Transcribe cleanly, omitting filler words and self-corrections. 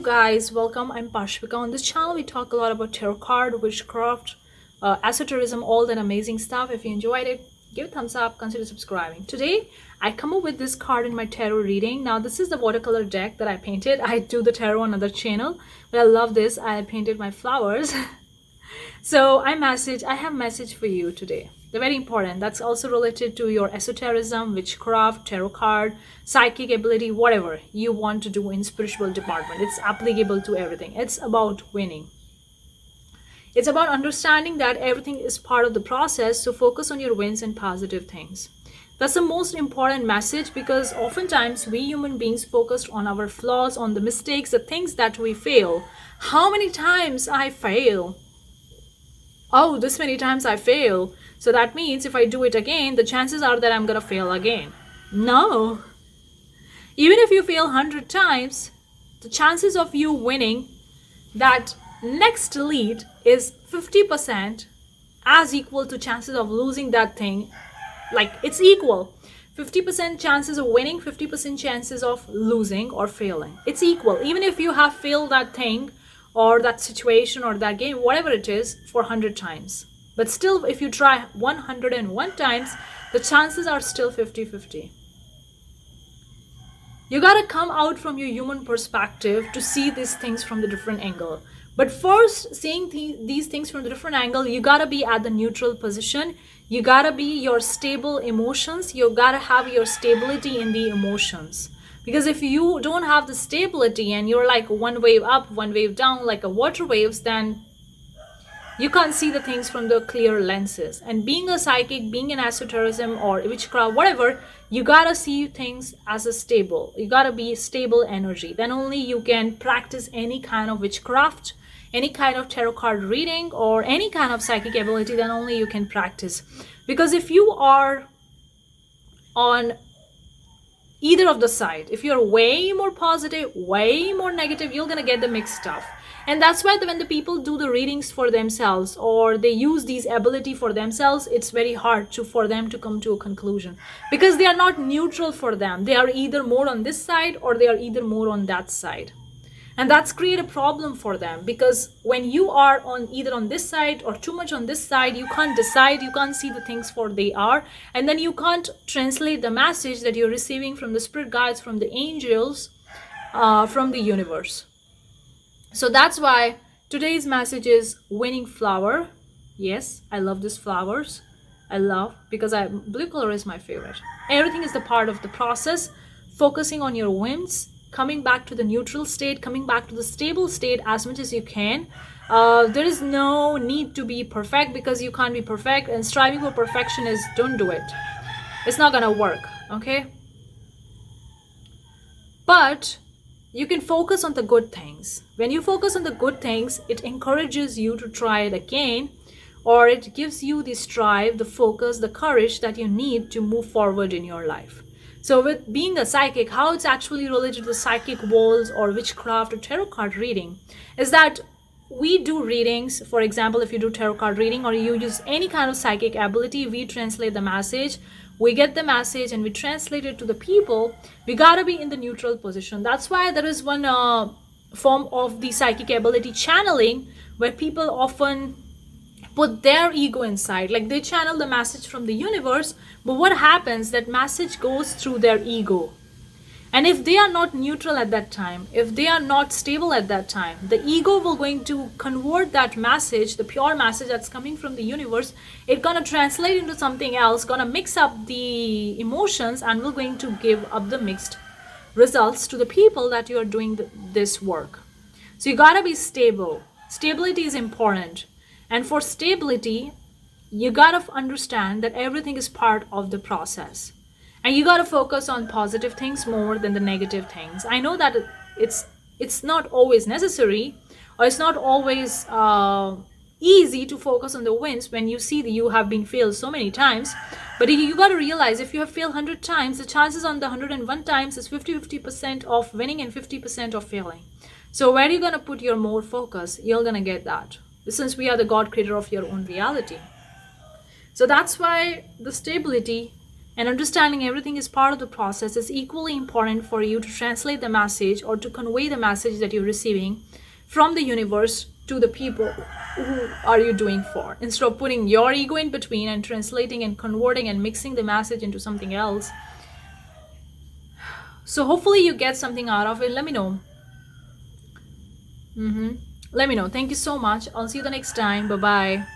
guys, welcome. I'm Parshvika. On this channel, we talk a lot about tarot card, witchcraft, esotericism, all that amazing stuff. If you enjoyed it, give a thumbs up, consider subscribing. Today, I come up with this card in my tarot reading. Now, this is the watercolor deck that I painted. I do the tarot on another channel, but I love this. I painted my flowers. So I have message for you today. They're very important. That's also related to your esotericism, witchcraft, tarot card, psychic ability, whatever you want to do in spiritual department. It's applicable to everything. It's about winning. It's about understanding that everything is part of the process. So focus on your wins and positive things. That's the most important message, because oftentimes we human beings focus on our flaws, on the mistakes, the things that we fail. How many times I fail? Oh, this many times I fail. So that means if I do it again, the chances are that I'm going to fail again. No. Even if you fail 100 times, the chances of you winning that next lead is 50% as equal to chances of losing that thing. Like, it's equal. 50% chances of winning, 50% chances of losing or failing. It's equal. Even if you have failed that thing or that situation or that game, whatever it is, for 100 times. But still, if you try 101 times, the chances are still 50-50. You gotta come out from your human perspective to see these things from the different angle. But first, seeing these things from the different angle, you gotta be at the neutral position. You gotta be your stable emotions. You gotta have your stability in the emotions. Because if you don't have the stability and you're like one wave up, one wave down, like a water waves, then you can't see the things from the clear lenses. And being a psychic, being an esotericism or witchcraft, whatever, you gotta see things as a stable. You gotta be stable energy. Then only you can practice any kind of witchcraft, any kind of tarot card reading, or any kind of psychic ability. Then only you can practice. Because if you are on either of the side, if you're way more positive, way more negative, you're gonna get the mixed stuff. And that's why when the people do the readings for themselves or they use these ability for themselves, it's very hard for them to come to a conclusion, because they are not neutral for them. They are either more on this side or they are either more on that side. And that's create a problem for them, because when you are on either on this side or too much on this side, you can't decide, you can't see the things for they are, and then you can't translate the message that you're receiving from the spirit guides, from the angels, from the universe. So that's why today's message is winning flower. Yes, I love these flowers. I love, because blue color is my favorite. Everything is the part of the process. Focusing on your wins, coming back to the neutral state, coming back to the stable state as much as you can. There is no need to be perfect, because you can't be perfect, and striving for perfection is, don't do it. It's not gonna work, okay? But you can focus on the good things. When you focus on the good things, it encourages you to try it again, or it gives you the strive, the focus, the courage that you need to move forward in your life. So with being a psychic, how it's actually related to the psychic walls or witchcraft or tarot card reading is that we do readings. For example, if you do tarot card reading or you use any kind of psychic ability, we translate the message. We get the message and we translate it to the people. We gotta be in the neutral position. That's why there is one form of the psychic ability, channeling, where people often put their ego inside. Like, they channel the message from the universe, but what happens, that message goes through their ego. And if they are not neutral at that time, if they are not stable at that time, the ego will going to convert that message, the pure message that's coming from the universe, it's gonna translate into something else, gonna mix up the emotions, and will going to give up the mixed results to the people that you are doing this work. So you gotta be stable. Stability is important. And for stability, you gotta understand that everything is part of the process. And you got to focus on positive things more than the negative things. I know that it's not always necessary, or it's not always easy to focus on the wins when you see that you have been failed so many times. But you got to realize, if you have failed 100 times, the chances on the 101 times is 50% of winning and 50% of failing. So where are you going to put your more focus? You're going to get that. Since we are the God creator of your own reality. So that's why the stability And understanding everything is part of the process is equally important for you to translate the message or to convey the message that you're receiving from the universe to the people who are you doing for. Instead of putting your ego in between and translating and converting and mixing the message into something else. So hopefully you get something out of it. Let me know. Let me know. Thank you so much. I'll see you the next time. Bye bye.